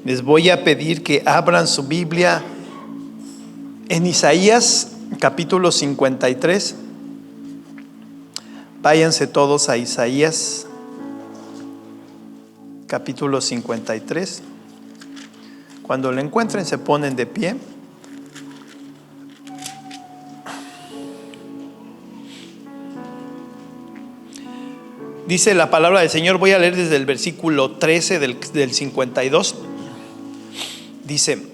Les voy a pedir que abran su Biblia en Isaías capítulo 53. Váyanse todos a Isaías capítulo 53. Cuando lo encuentren se ponen de pie. Dice la palabra del Señor, voy a leer desde el versículo 13 del 52. Dice: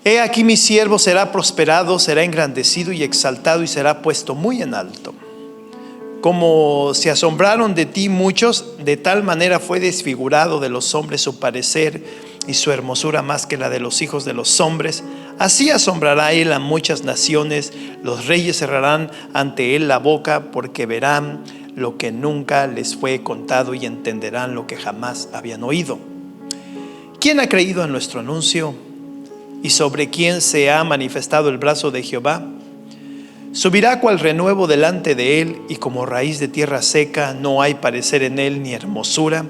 He aquí mi siervo será prosperado, será engrandecido y exaltado y será puesto muy en alto. Como se asombraron de ti muchos, de tal manera fue desfigurado de los hombres su parecer y su hermosura más que la de los hijos de los hombres. Así asombrará él a muchas naciones, los reyes cerrarán ante él la boca, porque verán lo que nunca les fue contado y entenderán lo que jamás habían oído. ¿Quién ha creído a nuestro anuncio? ¿Y sobre quién se ha manifestado el brazo de Jehová? Subirá cual renuevo delante de él, y como raíz de tierra seca, no hay parecer en él ni hermosura.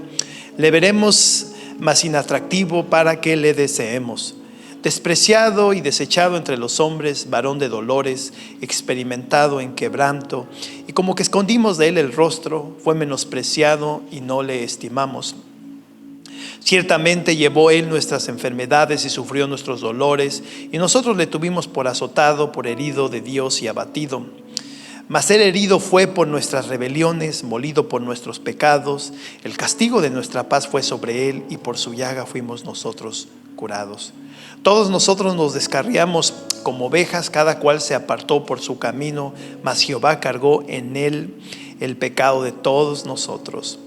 Le veremos más inatractivo para que le deseemos. Despreciado y desechado entre los hombres, varón de dolores, experimentado en quebranto, y como que escondimos de él el rostro, fue menospreciado y no le estimamos. Ciertamente llevó él nuestras enfermedades y sufrió nuestros dolores, y nosotros le tuvimos por azotado, por herido de Dios y abatido. Mas él herido fue por nuestras rebeliones, molido por nuestros pecados. El castigo de nuestra paz fue sobre él, y por su llaga fuimos nosotros curados. Todos nosotros nos descarriamos como ovejas, cada cual se apartó por su camino, mas Jehová cargó en él el pecado de todos nosotros.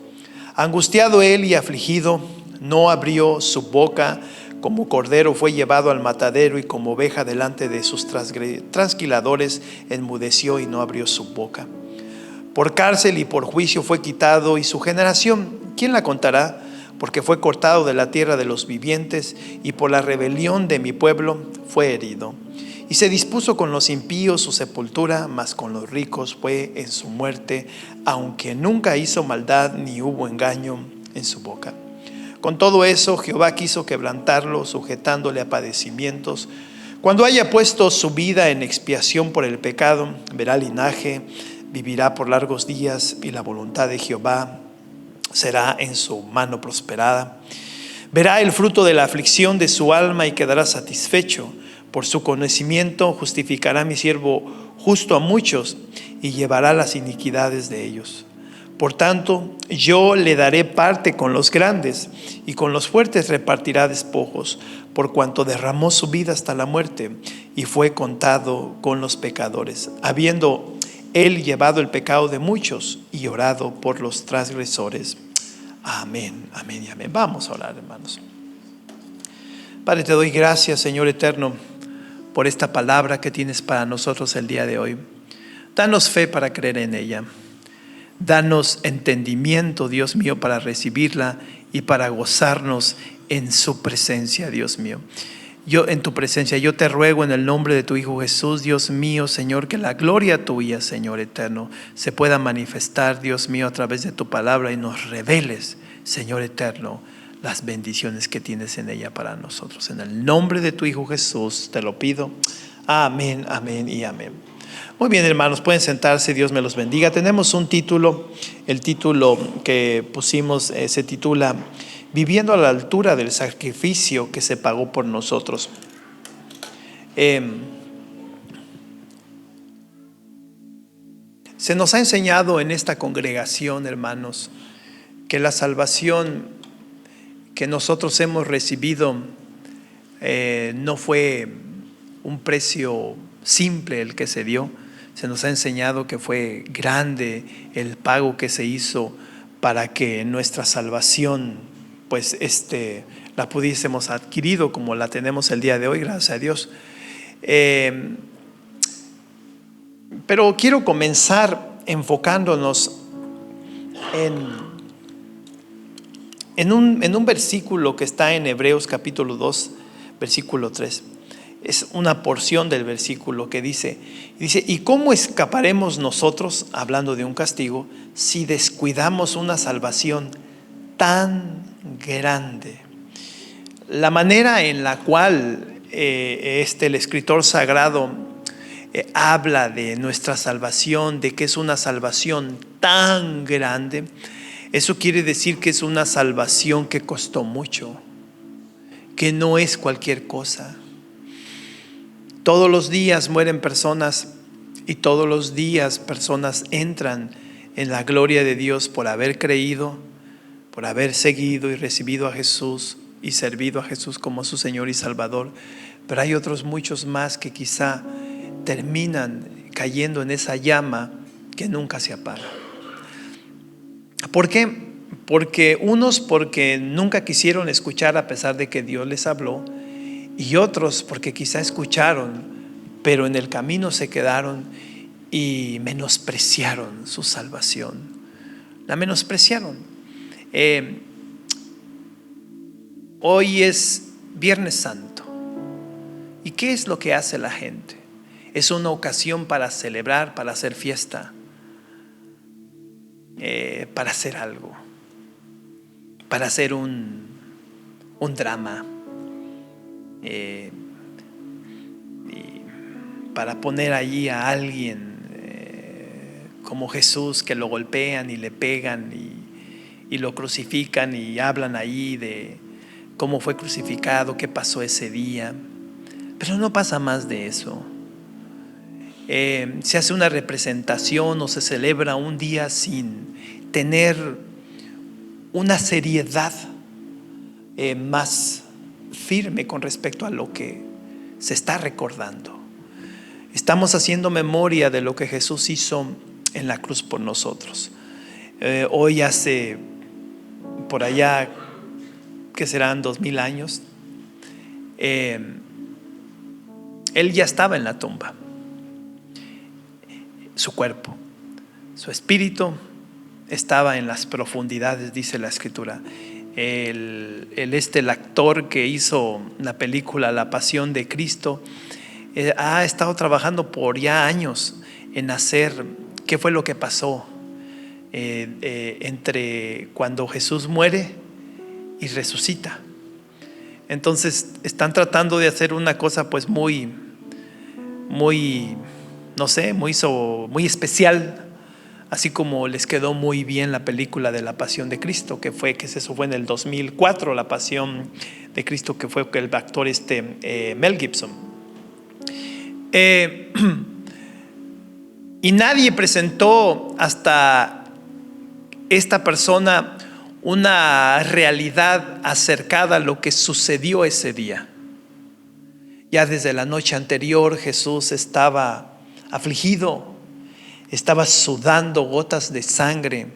Angustiado él y afligido, no abrió su boca. Como cordero fue llevado al matadero, y como oveja delante de sus trasquiladores enmudeció y no abrió su boca. Por cárcel y por juicio fue quitado, y su generación, ¿quién la contará? Porque fue cortado de la tierra de los vivientes, y por la rebelión de mi pueblo fue herido. Y se dispuso con los impíos su sepultura, mas con los ricos fue en su muerte, aunque nunca hizo maldad ni hubo engaño en su boca. Con todo eso, Jehová quiso quebrantarlo, sujetándole a padecimientos. Cuando haya puesto su vida en expiación por el pecado, verá linaje, vivirá por largos días, y la voluntad de Jehová será en su mano prosperada. Verá el fruto de la aflicción de su alma y quedará satisfecho. Por su conocimiento justificará mi siervo justo a muchos, y llevará las iniquidades de ellos. Por tanto, yo le daré parte con los grandes, y con los fuertes repartirá despojos, por cuanto derramó su vida hasta la muerte, y fue contado con los pecadores, habiendo él llevado el pecado de muchos y orado por los transgresores. Amén, amén y amén. Vamos a orar, hermanos. Padre, te doy gracias, Señor eterno, por esta palabra que tienes para nosotros el día de hoy. Danos fe para creer en ella. Danos entendimiento, Dios mío, para recibirla y para gozarnos en su presencia, Dios mío. En tu presencia, yo te ruego en el nombre de tu Hijo Jesús, Dios mío, Señor, que la gloria tuya, Señor eterno, se pueda manifestar, Dios mío, a través de tu palabra, y nos reveles, Señor eterno, las bendiciones que tienes en ella para nosotros. En el nombre de tu Hijo Jesús te lo pido. Amén, amén y amén. Muy bien, hermanos, pueden sentarse, Dios me los bendiga. Tenemos un título, el título que pusimos se titula Viviendo a la altura del sacrificio que se pagó por nosotros. Se nos ha enseñado en esta congregación, hermanos, que la salvación que nosotros hemos recibido no fue un precio simple el que se dio. Se nos ha enseñado que fue grande el pago que se hizo para que nuestra salvación pues la pudiésemos adquirido como la tenemos el día de hoy, gracias a Dios. Pero quiero comenzar enfocándonos en un versículo que está en Hebreos capítulo 2, versículo 3. Es una porción del versículo que dice, ¿y cómo escaparemos nosotros, hablando de un castigo, si descuidamos una salvación tan grande. La manera en la cual el escritor sagrado habla de nuestra salvación, de que es una salvación tan grande, eso quiere decir que es una salvación que costó mucho, que no es cualquier cosa. Todos los días mueren personas y todos los días personas entran en la gloria de Dios por haber creído, por haber seguido y recibido a Jesús y servido a Jesús como su Señor y Salvador. Pero hay otros muchos más que quizá terminan cayendo en esa llama que nunca se apaga. ¿Por qué? Porque nunca quisieron escuchar a pesar de que Dios les habló, y otros porque quizá escucharon, pero en el camino se quedaron y menospreciaron su salvación. La menospreciaron. Hoy es Viernes Santo. ¿Y qué es lo que hace la gente? Es una ocasión para celebrar, para hacer fiesta, para hacer algo, para hacer un drama, y para poner allí a alguien como Jesús, que lo golpean y le pegan y lo crucifican y hablan allí de cómo fue crucificado, qué pasó ese día. Pero no pasa más de eso. Se hace una representación o se celebra un día sin tener una seriedad más firme con respecto a lo que se está recordando. Estamos haciendo memoria de lo que Jesús hizo en la cruz por nosotros. Hoy hace por allá, que serán 2000 años, Él ya estaba en la tumba. Su cuerpo, su espíritu estaba en las profundidades, dice la Escritura. El actor que hizo la película La Pasión de Cristo ha estado trabajando por ya años en hacer qué fue lo que pasó entre cuando Jesús muere y resucita. Entonces están tratando de hacer una cosa pues muy no sé, muy especial, así como les quedó muy bien la película de La Pasión de Cristo, que eso fue en el 2004, La Pasión de Cristo, que fue el actor Mel Gibson. Y nadie presentó hasta esta persona una realidad acercada a lo que sucedió ese día. Ya desde la noche anterior Jesús estaba afligido, estaba sudando gotas de sangre,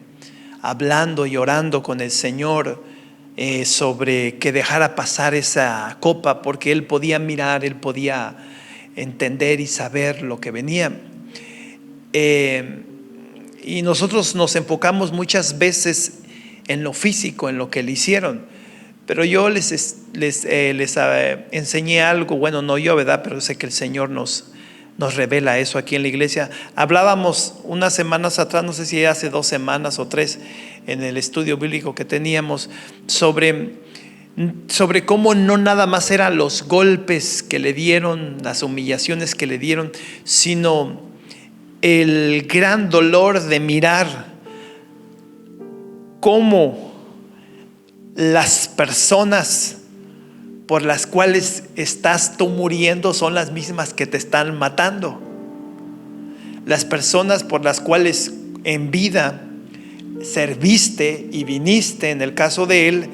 hablando y orando con el Señor sobre que dejara pasar esa copa, porque Él podía mirar, Él podía entender y saber lo que venía. Y nosotros nos enfocamos muchas veces en lo físico, en lo que le hicieron. Pero yo les enseñé algo, bueno, no yo, ¿verdad? Pero sé que el Señor nos revela eso aquí en la iglesia. Hablábamos unas semanas atrás, no sé si hace 2 semanas o 3, en el estudio bíblico que teníamos, sobre cómo no nada más eran los golpes que le dieron, las humillaciones que le dieron, sino el gran dolor de mirar cómo las personas por las cuales estás tú muriendo son las mismas que te están matando. Las personas por las cuales en vida serviste y viniste, en el caso de él,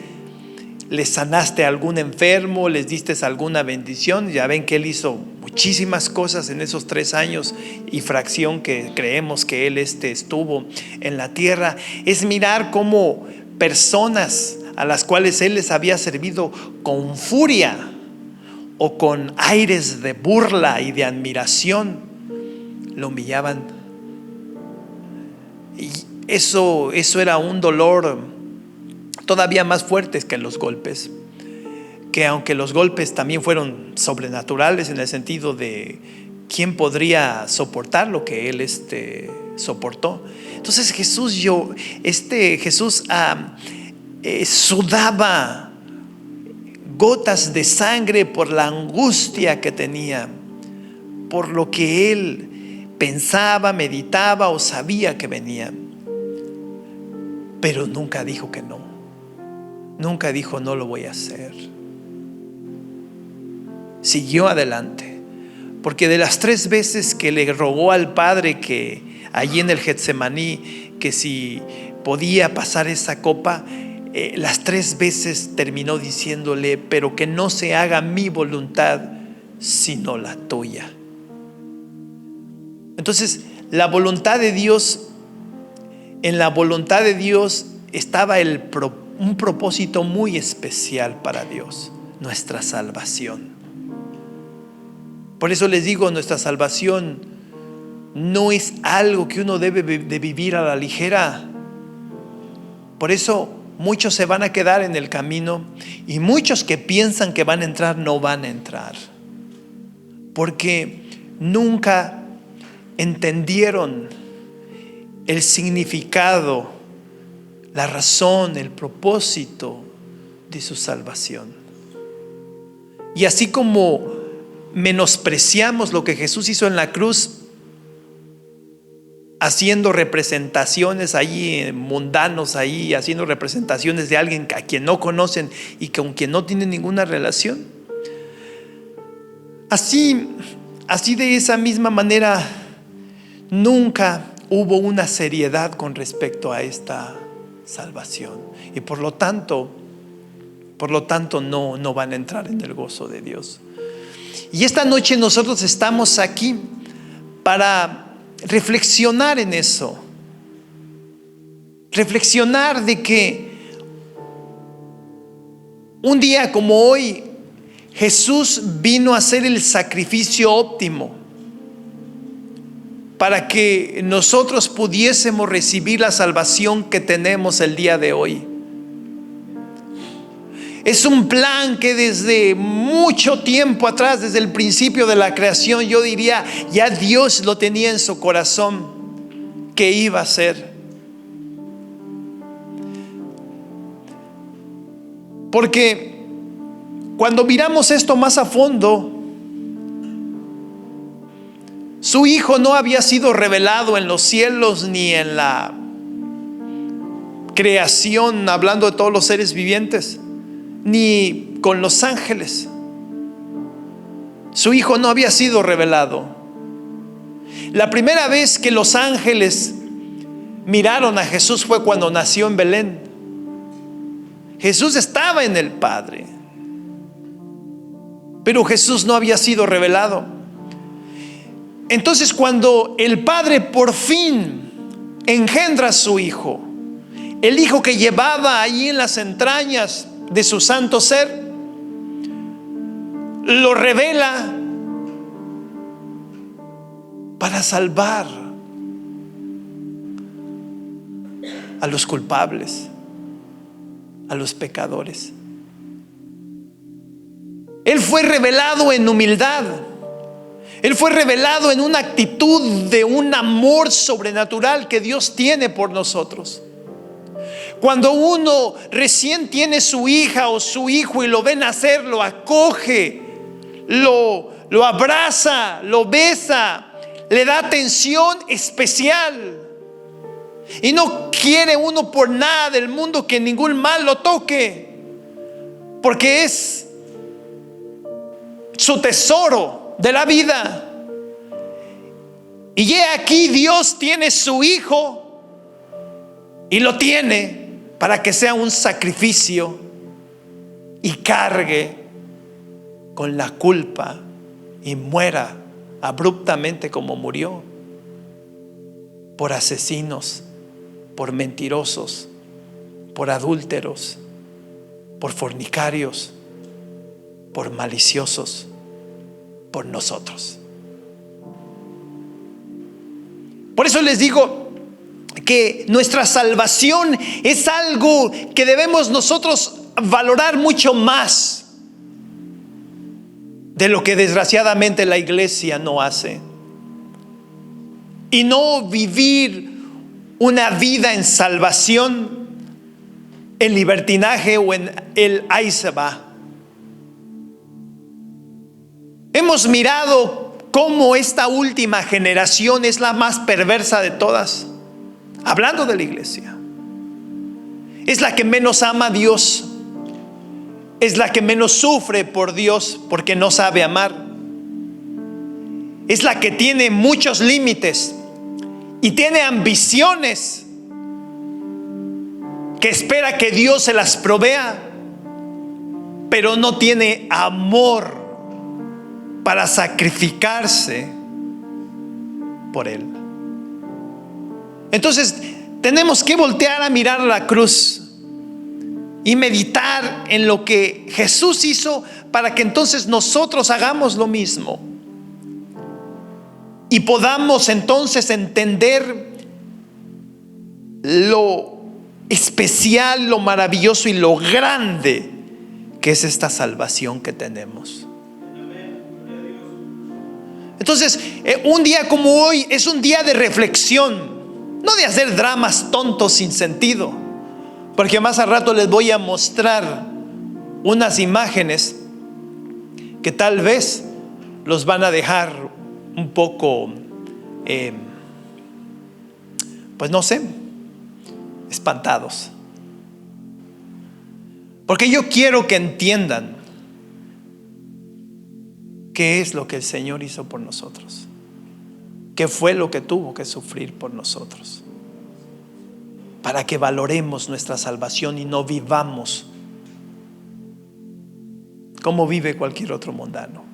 les sanaste a algún enfermo, les diste alguna bendición. Ya ven que él hizo muchísimas cosas en esos 3 años y fracción que creemos que él estuvo en la tierra. Es mirar cómo personas a las cuales él les había servido con furia o con aires de burla y de admiración, lo humillaban. Y eso era un dolor todavía más fuerte que los golpes, que aunque los golpes también fueron sobrenaturales en el sentido de quién podría soportar lo que él soportó. Entonces Jesús sudaba gotas de sangre por la angustia que tenía, por lo que él pensaba, meditaba o sabía que venía. Pero nunca dijo que no. Nunca dijo no lo voy a hacer. Siguió adelante. Porque de las 3 veces que le rogó al Padre que allí en el Getsemaní, que si podía pasar esa copa, las 3 veces terminó diciéndole: pero que no se haga mi voluntad sino la tuya. Entonces, la voluntad de Dios, en la voluntad de Dios estaba un propósito muy especial para Dios: nuestra salvación. Por eso les digo, nuestra salvación no es algo que uno debe de vivir a la ligera. Por eso muchos se van a quedar en el camino, y muchos que piensan que van a entrar no van a entrar, porque nunca entendieron el significado, la razón, el propósito de su salvación. Y así como menospreciamos lo que Jesús hizo en la cruz, haciendo representaciones ahí, mundanos ahí, haciendo representaciones de alguien a quien no conocen y con quien no tienen ninguna relación, así de esa misma manera nunca hubo una seriedad con respecto a esta salvación, y por lo tanto no van a entrar en el gozo de Dios. Y esta noche nosotros estamos aquí para reflexionar en eso, reflexionar de que un día como hoy Jesús vino a hacer el sacrificio óptimo para que nosotros pudiésemos recibir la salvación que tenemos el día de hoy. Es un plan que desde mucho tiempo atrás, desde el principio de la creación, yo diría, ya Dios lo tenía en su corazón que iba a hacer. Porque cuando miramos esto más a fondo, su Hijo no había sido revelado en los cielos ni en la creación, hablando de todos los seres vivientes, ni con los ángeles. Su Hijo no había sido revelado. La primera vez que los ángeles miraron a Jesús fue cuando nació en Belén. Jesús estaba en el Padre, pero Jesús no había sido revelado. Entonces, cuando el Padre por fin engendra a su Hijo, el Hijo que llevaba ahí en las entrañas de su santo ser, lo revela para salvar a los culpables, a los pecadores. Él fue revelado en humildad. Él fue revelado en una actitud de un amor sobrenatural que Dios tiene por nosotros. Cuando uno recién tiene su hija o su hijo y lo ve nacer, lo acoge, lo abraza, lo besa, le da atención especial. Y no quiere uno por nada del mundo que ningún mal lo toque, porque es su tesoro de la vida. Y he aquí, Dios tiene su Hijo y lo tiene para que sea un sacrificio y cargue con la culpa y muera abruptamente como murió, por asesinos, por mentirosos, por adúlteros, por fornicarios, por maliciosos, por nosotros. Por eso les digo que nuestra salvación es algo que debemos nosotros valorar mucho más de lo que desgraciadamente la iglesia no hace. Y no vivir una vida en salvación en libertinaje o en el ahí se va. Hemos mirado cómo esta última generación es la más perversa de todas, hablando de la iglesia. Es la que menos ama a Dios, es la que menos sufre por Dios porque no sabe amar, es la que tiene muchos límites y tiene ambiciones que espera que Dios se las provea, pero no tiene amor para sacrificarse por Él. Entonces tenemos que voltear a mirar la cruz y meditar en lo que Jesús hizo para que entonces nosotros hagamos lo mismo y podamos entonces entender lo especial, lo maravilloso y lo grande que es esta salvación que tenemos. Entonces, un día como hoy es un día de reflexión, no de hacer dramas tontos sin sentido, porque más al rato les voy a mostrar unas imágenes que tal vez los van a dejar un poco, pues no sé, espantados. Porque yo quiero que entiendan qué es lo que el Señor hizo por nosotros, qué fue lo que tuvo que sufrir por nosotros, para que valoremos nuestra salvación y no vivamos como vive cualquier otro mundano.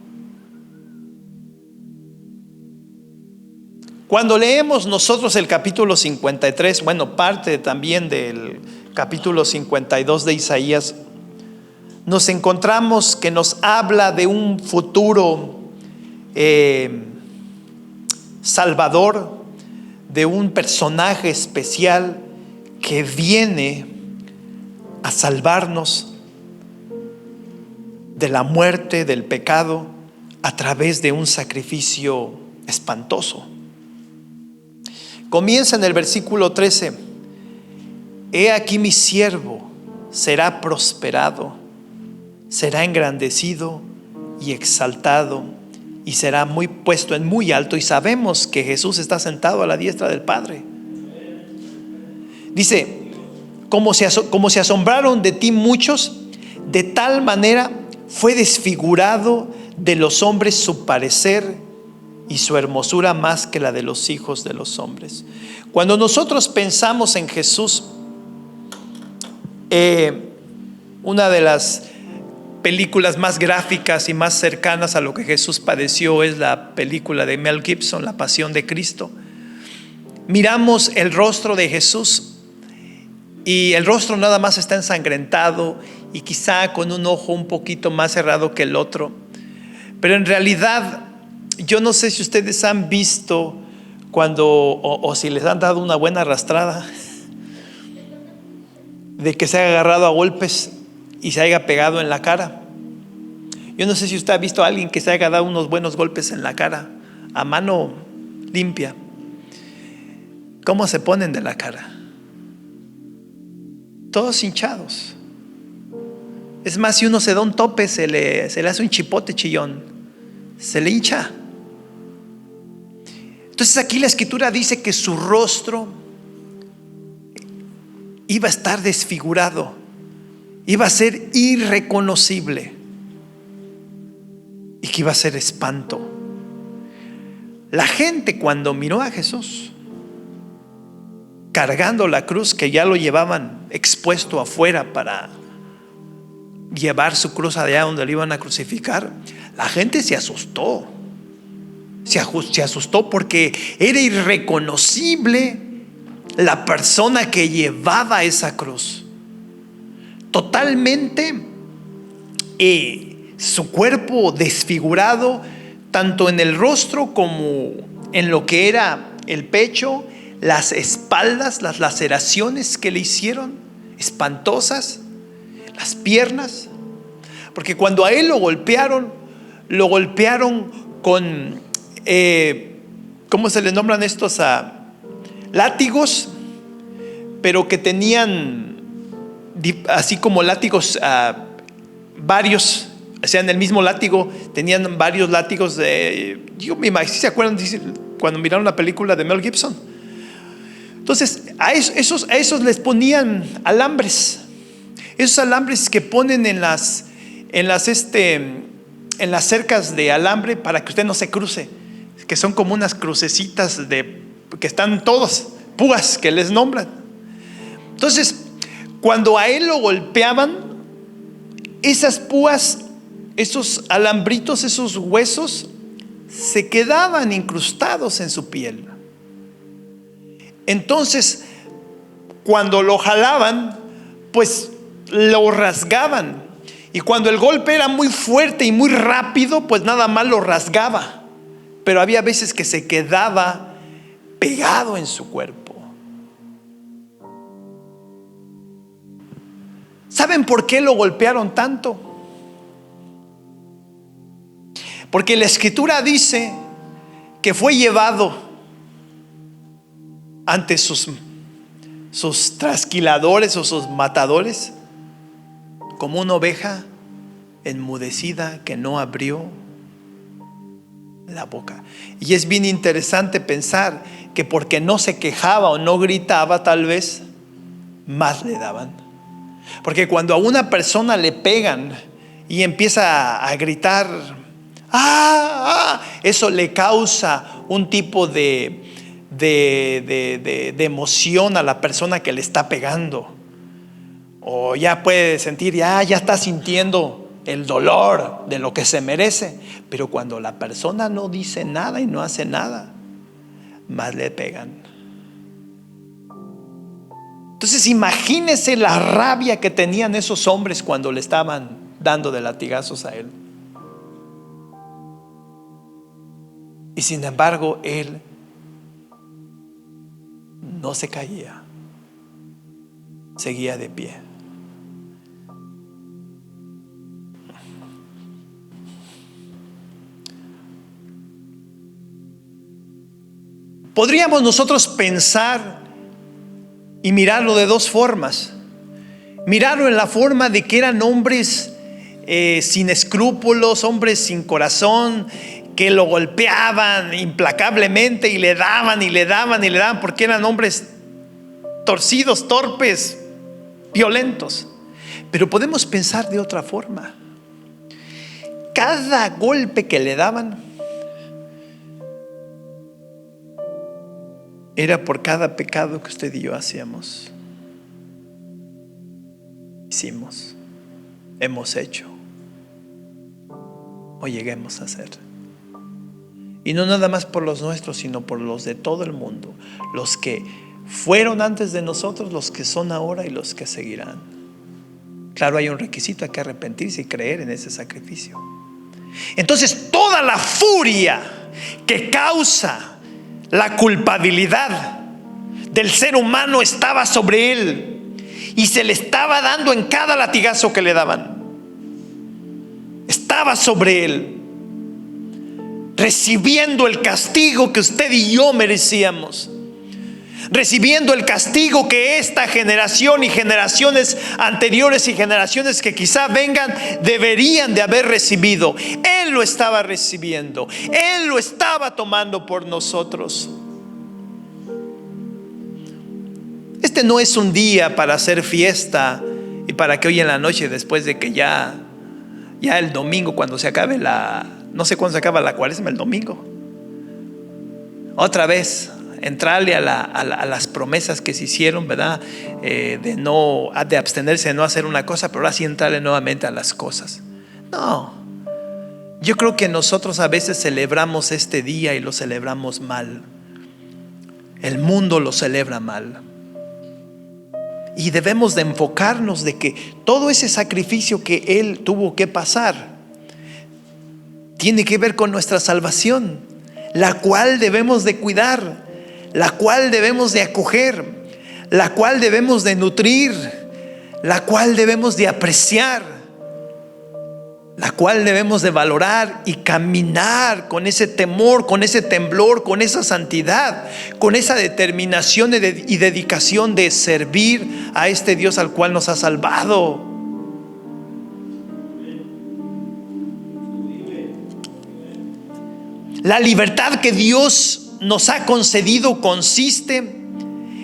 Cuando leemos nosotros el capítulo 53, bueno, parte también del capítulo 52 de Isaías, nos encontramos que nos habla de un futuro salvador, de un personaje especial que viene a salvarnos de la muerte, del pecado, a través de un sacrificio espantoso. Comienza en el versículo 13: He aquí mi siervo será prosperado, será engrandecido y exaltado, y será muy puesto en muy alto. Y sabemos que Jesús está sentado a la diestra del Padre. Dice: como se asombraron de ti muchos, de tal manera fue desfigurado de los hombres su parecer, y su hermosura más que la de los hijos de los hombres. Cuando nosotros pensamos en Jesús, una de las películas más gráficas y más cercanas a lo que Jesús padeció es la película de Mel Gibson, La Pasión de Cristo. Miramos el rostro de Jesús y el rostro nada más está ensangrentado y quizá con un ojo un poquito más cerrado que el otro, pero en realidad yo no sé si ustedes han visto cuando o si les han dado una buena arrastrada, de que se haya agarrado a golpes y se haya pegado en la cara. Yo no sé si usted ha visto a alguien que se haya dado unos buenos golpes en la cara a mano limpia. ¿Cómo se ponen de la cara? Todos hinchados. Es más, si uno se da un tope, se le hace un chipote chillón, se le hincha. Entonces aquí la escritura dice que su rostro iba a estar desfigurado, iba a ser irreconocible y que iba a ser espanto. La gente, cuando miró a Jesús cargando la cruz, que ya lo llevaban expuesto afuera para llevar su cruz allá donde lo iban a crucificar, la gente se asustó. Se asustó porque era irreconocible la persona que llevaba esa cruz. Totalmente su cuerpo desfigurado, tanto en el rostro como en lo que era el pecho, las espaldas, las laceraciones que le hicieron, espantosas, las piernas. Porque cuando a él lo golpearon con ¿cómo se le nombran estos? Látigos, pero que tenían así como látigos, varios, o sea, en el mismo látigo tenían varios látigos. Yo me imagino, ¿sí se acuerdan cuando miraron la película de Mel Gibson? Entonces a esos les ponían alambres, esos alambres que ponen en las cercas de alambre para que usted no se cruce, que son como unas crucecitas que están todos, púas que les nombran. Entonces, cuando a él lo golpeaban, esas púas, esos alambritos, esos huesos, se quedaban incrustados en su piel. Entonces, cuando lo jalaban, pues lo rasgaban. Y cuando el golpe era muy fuerte y muy rápido, pues nada más lo rasgaba. Pero había veces que se quedaba pegado en su cuerpo. ¿Saben por qué lo golpearon tanto? Porque la Escritura dice que fue llevado ante sus trasquiladores o sus matadores como una oveja enmudecida que no abrió la boca. Y es bien interesante pensar que porque no se quejaba o no gritaba, tal vez más le daban. Porque cuando a una persona le pegan y empieza a gritar, eso le causa un tipo de emoción a la persona que le está pegando. O ya puede sentir, ya está sintiendo el dolor de lo que se merece. Pero cuando la persona no dice nada y no hace nada, más le pegan. Entonces imagínese la rabia que tenían esos hombres cuando le estaban dando de latigazos a él. Y sin embargo, él no se caía, seguía de pie. Podríamos nosotros pensar y mirarlo de dos formas. Mirarlo en la forma de que eran hombres sin escrúpulos, hombres sin corazón, que lo golpeaban implacablemente y le daban y le daban y le daban, porque eran hombres torcidos, torpes, violentos. Pero podemos pensar de otra forma. Cada golpe que le daban era por cada pecado que usted y yo hicimos, hemos hecho o lleguemos a hacer. Y no nada más por los nuestros, sino por los de todo el mundo, los que fueron antes de nosotros, los que son ahora y los que seguirán. Claro, hay un requisito: hay que arrepentirse y creer en ese sacrificio. Entonces, toda la furia que causa la culpabilidad del ser humano estaba sobre él, y se le estaba dando en cada latigazo que le daban. Estaba sobre él, recibiendo el castigo que usted y yo merecíamos, recibiendo el castigo que esta generación y generaciones anteriores y generaciones que quizá vengan deberían de haber recibido. Él lo estaba recibiendo, Él lo estaba tomando por nosotros. Este no es un día para hacer fiesta y para que hoy en la noche, después de que ya el domingo, cuando se acabe no sé cuándo se acaba la cuaresma, el domingo, otra vez entrarle a las promesas que se hicieron, ¿verdad? De abstenerse de no hacer una cosa, pero ahora sí entrarle nuevamente a las cosas. No, yo creo que nosotros a veces celebramos este día y lo celebramos mal. El mundo lo celebra mal. Y debemos de enfocarnos de que todo ese sacrificio que Él tuvo que pasar tiene que ver con nuestra salvación, la cual debemos de cuidar, la cual debemos de acoger, la cual debemos de nutrir, la cual debemos de apreciar. la cual debemos de valorar y caminar con ese temor, con ese temblor, con esa santidad, con esa determinación y dedicación de servir a este Dios al cual nos ha salvado. La libertad que Dios nos ha concedido consiste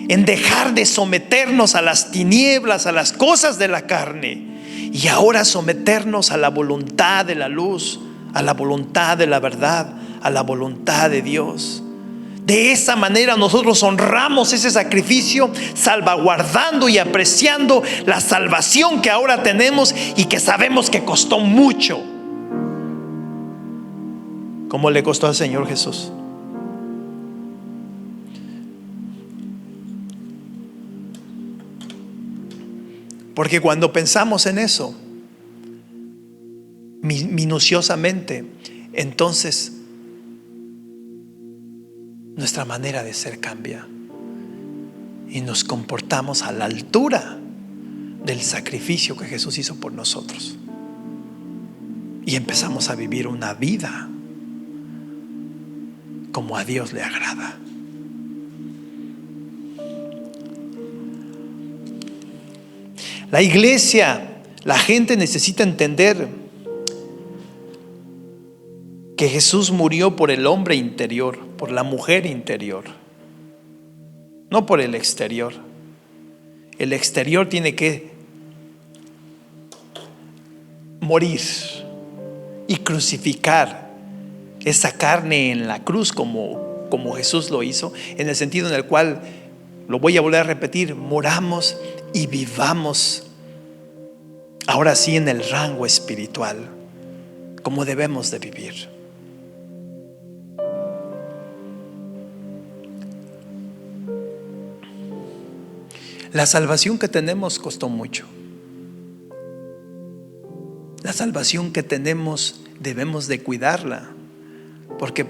en dejar de someternos a las tinieblas, a las cosas de la carne, y ahora someternos a la voluntad de la luz, a la voluntad de la verdad, a la voluntad de Dios. De esa manera nosotros honramos ese sacrificio, salvaguardando y apreciando la salvación que ahora tenemos y que sabemos que costó mucho, como le costó al Señor Jesús. Porque cuando pensamos en eso minuciosamente, entonces nuestra manera de ser cambia y nos comportamos a la altura del sacrificio que Jesús hizo por nosotros, y empezamos a vivir una vida como a Dios le agrada. La iglesia, la gente necesita entender que Jesús murió por el hombre interior, por la mujer interior, no por el exterior. El exterior tiene que morir y crucificar esa carne en la cruz como Jesús lo hizo, en el sentido en el cual, lo voy a volver a repetir, moramos y vivamos ahora sí en el rango espiritual como debemos de vivir. La salvación que tenemos costó mucho. La salvación que tenemos debemos de cuidarla, porque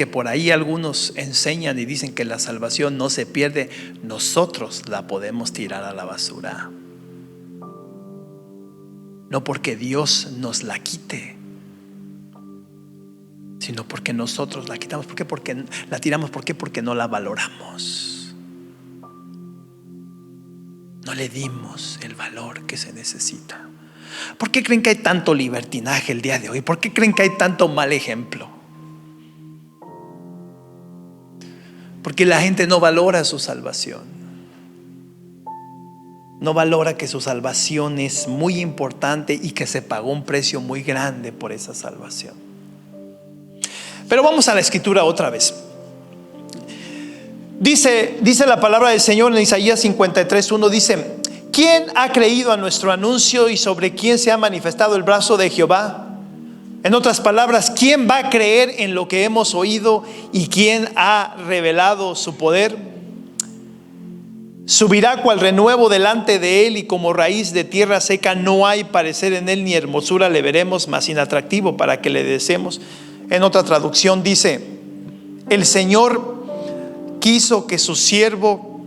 por ahí algunos enseñan y dicen que la salvación no se pierde. Nosotros la podemos tirar a la basura, no porque Dios nos la quite, sino porque nosotros la quitamos. ¿Por qué? Porque la tiramos. ¿Por qué? Porque no la valoramos, no le dimos el valor que se necesita. ¿Por qué creen que hay tanto libertinaje el día de hoy? ¿Por qué creen que hay tanto mal ejemplo? Porque la gente no valora su salvación, no valora que su salvación es muy importante y que se pagó un precio muy grande por esa salvación. Pero vamos a la escritura otra vez. Dice la palabra del Señor en Isaías 53:1, dice: ¿quién ha creído a nuestro anuncio y sobre quién se ha manifestado el brazo de Jehová? En otras palabras, ¿quién va a creer en lo que hemos oído y quién ha revelado su poder? Subirá cual renuevo delante de él, y como raíz de tierra seca no hay parecer en él, ni hermosura le veremos, mas inatractivo para que le deseemos. En otra traducción dice: el Señor quiso que su siervo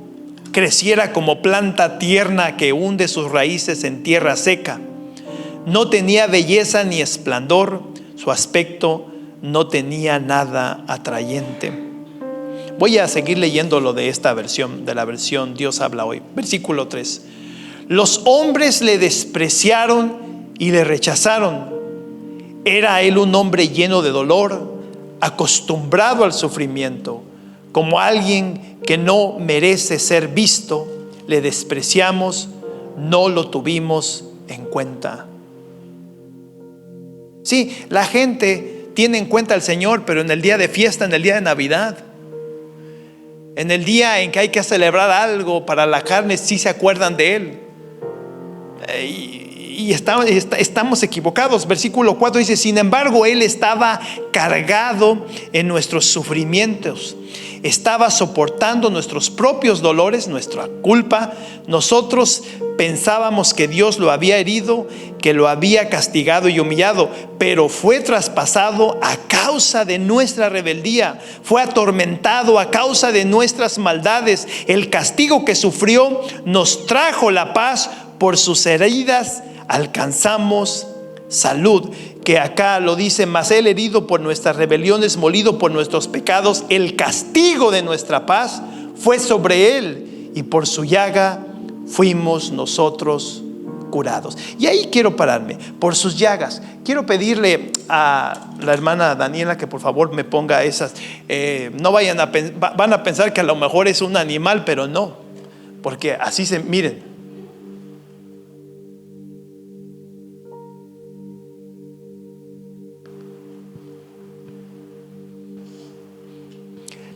creciera como planta tierna que hunde sus raíces en tierra seca. No tenía belleza ni esplendor, su aspecto no tenía nada atrayente. Voy a seguir leyendo lo de esta versión, de la versión Dios habla hoy. Versículo 3. Los hombres le despreciaron y le rechazaron. Era él un hombre lleno de dolor, acostumbrado al sufrimiento. Como alguien que no merece ser visto, le despreciamos, no lo tuvimos en cuenta. Sí, la gente tiene en cuenta al Señor, pero en el día de fiesta, en el día de Navidad, en el día en que hay que celebrar algo para la carne, sí se acuerdan de Él. Y estamos equivocados. Versículo 4 dice: sin embargo, Él estaba cargado en nuestros sufrimientos, estaba soportando nuestros propios dolores, nuestra culpa. Nosotros pensábamos que Dios lo había herido, que lo había castigado y humillado, pero fue traspasado a causa de nuestra rebeldía, fue atormentado a causa de nuestras maldades. El castigo que sufrió nos trajo la paz, por sus heridas alcanzamos salud, que acá lo dice: mas Él herido por nuestras rebeliones, molido por nuestros pecados, el castigo de nuestra paz fue sobre Él, y por su llaga fuimos nosotros curados. Y ahí quiero pararme, por sus llagas. Quiero pedirle a la hermana Daniela que por favor me ponga esas. No vayan van a pensar que a lo mejor es un animal, pero no, porque así miren.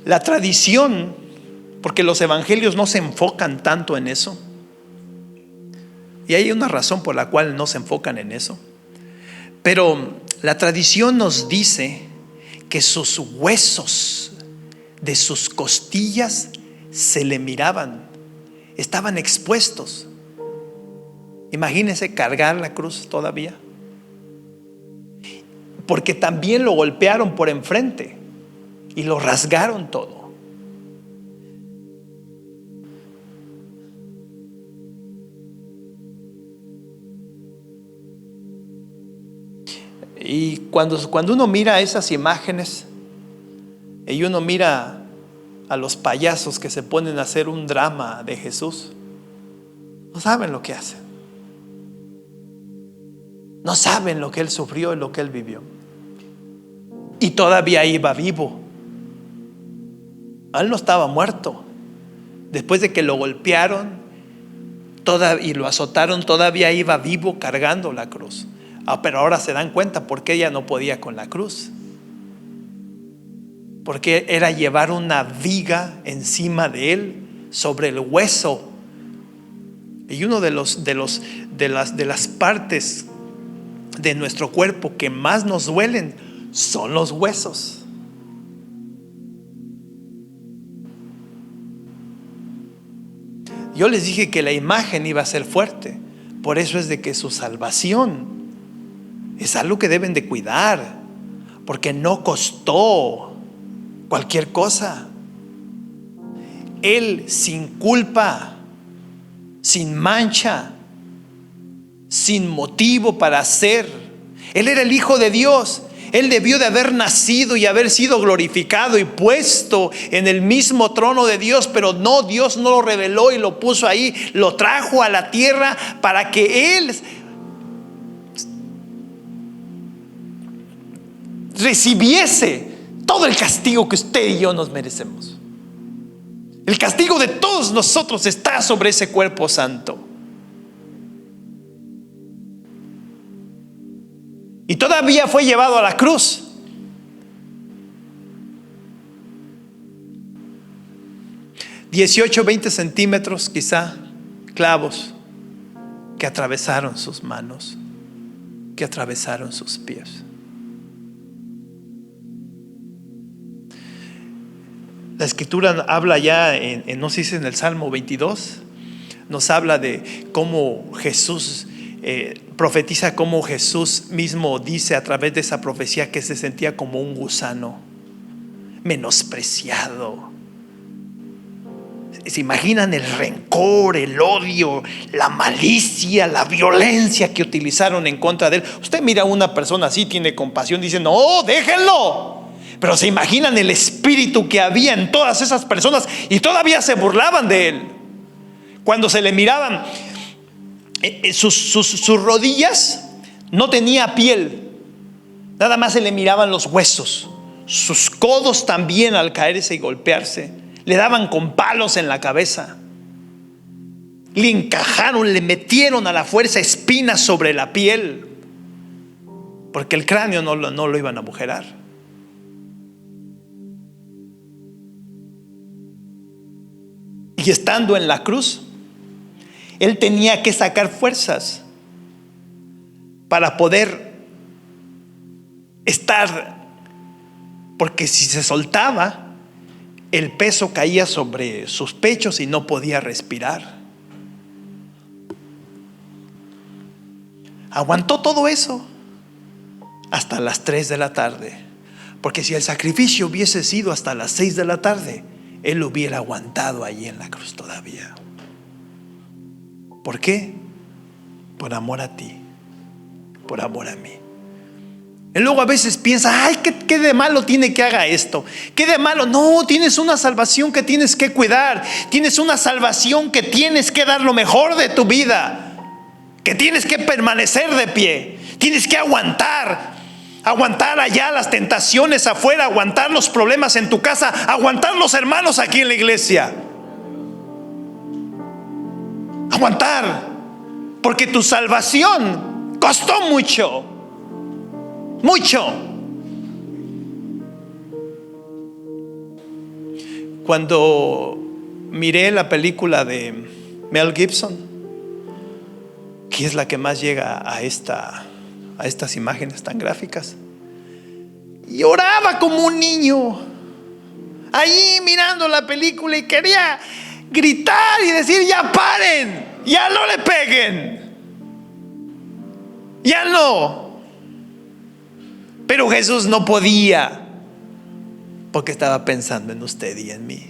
La tradición, porque los evangelios no se enfocan tanto en eso, y hay una razón por la cual no se enfocan en eso, pero la tradición nos dice que sus huesos de sus costillas se le miraban, estaban expuestos. Imagínense cargar la cruz todavía, porque también lo golpearon por enfrente y lo rasgaron todo. Y cuando uno mira esas imágenes y uno mira a los payasos que se ponen a hacer un drama de Jesús, no saben lo que hacen. No saben lo que Él sufrió y lo que Él vivió. Y todavía iba vivo. Él no estaba muerto. Después de que lo golpearon y lo azotaron, todavía iba vivo cargando la cruz. Pero ahora se dan cuenta por qué ella no podía con la cruz. Porque era llevar una viga encima de Él, sobre el hueso. Y uno de las partes de nuestro cuerpo que más nos duelen son los huesos. Yo les dije que la imagen iba a ser fuerte. Por eso es de que su salvación es algo que deben de cuidar, porque no costó cualquier cosa. Él sin culpa, sin mancha, sin motivo para hacer. Él era el Hijo de Dios. Él debió de haber nacido y haber sido glorificado y puesto en el mismo trono de Dios, pero no, Dios no lo reveló y lo puso ahí, lo trajo a la tierra para que Él recibiese todo el castigo que usted y yo nos merecemos. El castigo de todos nosotros está sobre ese cuerpo santo. Y todavía fue llevado a la cruz. $18-20 centímetros quizá, clavos que atravesaron sus manos, que atravesaron sus pies. La escritura habla ya no sé si en el Salmo 22, nos habla de cómo Jesús profetiza, cómo Jesús mismo dice a través de esa profecía que se sentía como un gusano, menospreciado. ¿Se imaginan el rencor, el odio, la malicia, la violencia que utilizaron en contra de Él? Usted mira a una persona así, tiene compasión, dice: no, déjenlo. Pero se imaginan el espíritu que había en todas esas personas y todavía se burlaban de Él. Cuando se le miraban sus rodillas, no tenía piel, nada más se le miraban los huesos. Sus codos también, al caerse y golpearse, le daban con palos en la cabeza. Le encajaron, le metieron a la fuerza espinas sobre la piel, porque el cráneo no lo iban a agujerar. Y estando en la cruz, Él tenía que sacar fuerzas para poder estar, porque si se soltaba, el peso caía sobre sus pechos y no podía respirar. Aguantó todo eso hasta las 3 de la tarde, porque si el sacrificio hubiese sido hasta las 6 de la tarde, Él hubiera aguantado allí en la cruz todavía. ¿Por qué? Por amor a ti, por amor a mí. Y luego a veces piensa, ay, ¿qué de malo tiene que haga esto? ¿Qué de malo? No, tienes una salvación que tienes que cuidar. Tienes una salvación que tienes que dar lo mejor de tu vida. Que tienes que permanecer de pie. Tienes que aguantar allá las tentaciones afuera, aguantar los problemas en tu casa, aguantar los hermanos aquí en la iglesia. Aguantar, porque tu salvación costó mucho. Cuando miré la película de Mel Gibson, que es la que más llega a estas imágenes tan gráficas, lloraba como un niño ahí mirando la película y quería gritar y decir: ya paren, ya no le peguen, ya no. Pero Jesús no podía, porque estaba pensando en usted y en mí.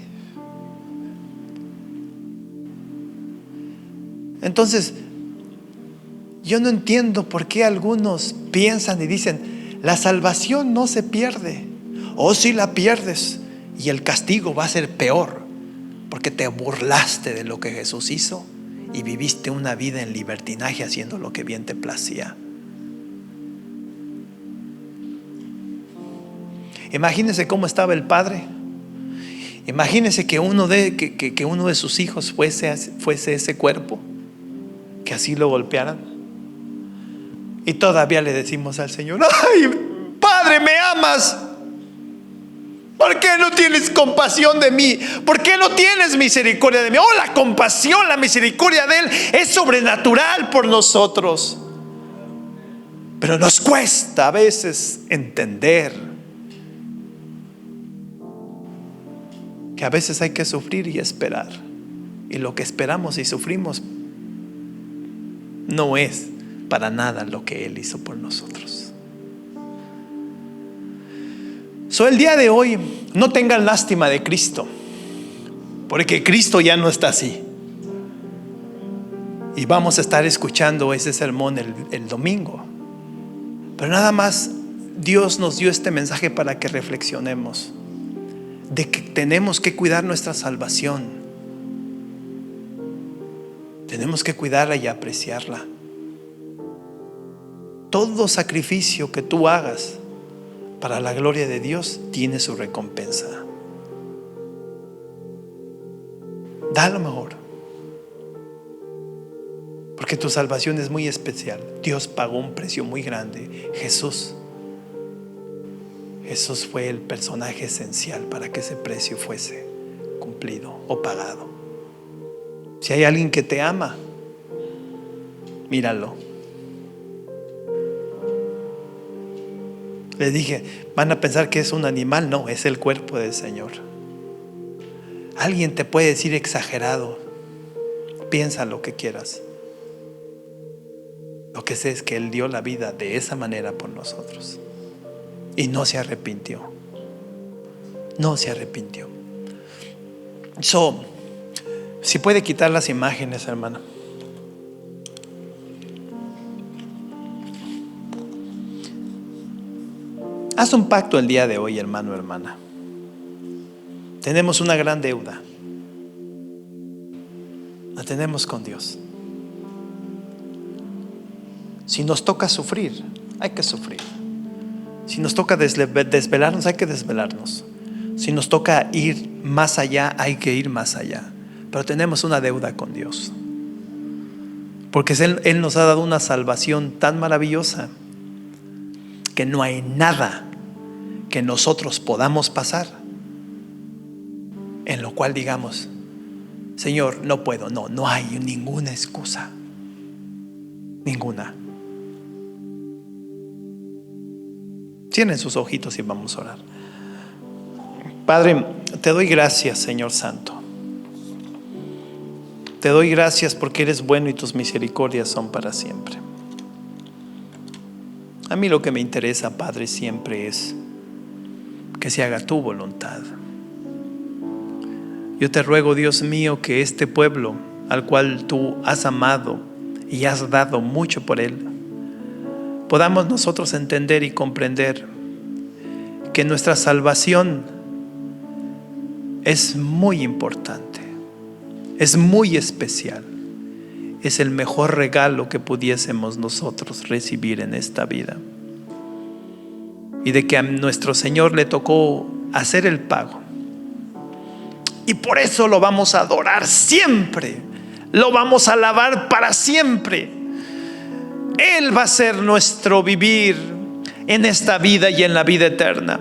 Entonces, yo no entiendo por qué algunos piensan y dicen: la salvación no se pierde. O si la pierdes, y el castigo va a ser peor, porque te burlaste de lo que Jesús hizo y viviste una vida en libertinaje haciendo lo que bien te placía. Imagínense cómo estaba el padre. Imagínense que uno de sus hijos fuese ese cuerpo, que así lo golpearan. Y todavía le decimos al Señor: ay, Padre, ¿me amas? ¿Por qué no tienes compasión de mí? ¿Por qué no tienes misericordia de mí? Oh, la compasión, la misericordia de Él es sobrenatural por nosotros. Pero nos cuesta a veces entender que a veces hay que sufrir y esperar. Y lo que esperamos y sufrimos no es para nada lo que Él hizo por nosotros. El día de hoy, no tengan lástima de Cristo, porque Cristo ya no está así. Y vamos a estar escuchando ese sermón el domingo. Pero nada más Dios nos dio este mensaje para que reflexionemos de que tenemos que cuidar nuestra salvación. Tenemos que cuidarla y apreciarla. Todo sacrificio que tú hagas para la gloria de Dios tiene su recompensa. Da lo mejor, porque tu salvación es muy especial. Dios pagó un precio muy grande. Jesús fue el personaje esencial para que ese precio fuese cumplido o pagado. Si hay alguien que te ama, míralo. Les dije, van a pensar que es un animal. No, es el cuerpo del Señor. Alguien te puede decir exagerado. Piensa lo que quieras. Lo que sé es que Él dio la vida de esa manera por nosotros. Y no se arrepintió. No se arrepintió. Si puede quitar las imágenes, hermano. Haz un pacto el día de hoy, hermano, hermana. Tenemos una gran deuda. La tenemos con Dios. Si nos toca sufrir, hay que sufrir. Si nos toca desvelarnos, hay que desvelarnos. Si nos toca ir más allá, hay que ir más allá. Pero tenemos una deuda con Dios, porque Él nos ha dado una salvación tan maravillosa que no hay nada que nosotros podamos pasar en lo cual digamos: Señor, no puedo. No hay ninguna excusa. Ninguna. Cierren sus ojitos y vamos a orar. Padre, te doy gracias, Señor Santo. Te doy gracias porque eres bueno y tus misericordias son para siempre. A mí lo que me interesa, Padre, siempre es que se haga tu voluntad. Yo te ruego, Dios mío, que este pueblo al cual tú has amado y has dado mucho por él, podamos nosotros entender y comprender que nuestra salvación es muy importante, es muy especial, es el mejor regalo que pudiésemos nosotros recibir en esta vida. Y de que a nuestro Señor le tocó hacer el pago. Y por eso lo vamos a adorar siempre, lo vamos a alabar para siempre. Él va a ser nuestro vivir en esta vida y en la vida eterna.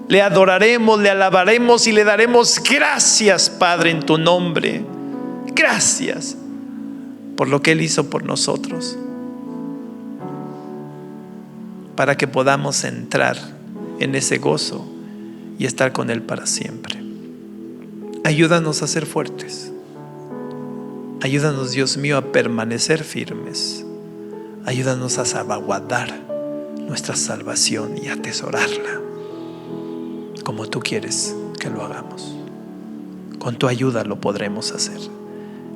Le adoraremos, le alabaremos y le daremos gracias, Padre, en tu nombre. Gracias por lo que Él hizo por nosotros, para que podamos entrar en ese gozo y estar con Él para siempre. Ayúdanos a ser fuertes. Ayúdanos, Dios mío, a permanecer firmes. Ayúdanos a salvaguardar nuestra salvación y a atesorarla como tú quieres que lo hagamos. Con tu ayuda lo podremos hacer.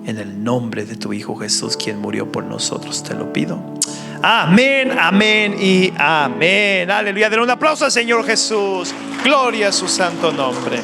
En el nombre de tu Hijo Jesús, quien murió por nosotros, te lo pido. Amén, amén y amén. Aleluya. Den un aplauso al Señor Jesús. Gloria a su santo nombre.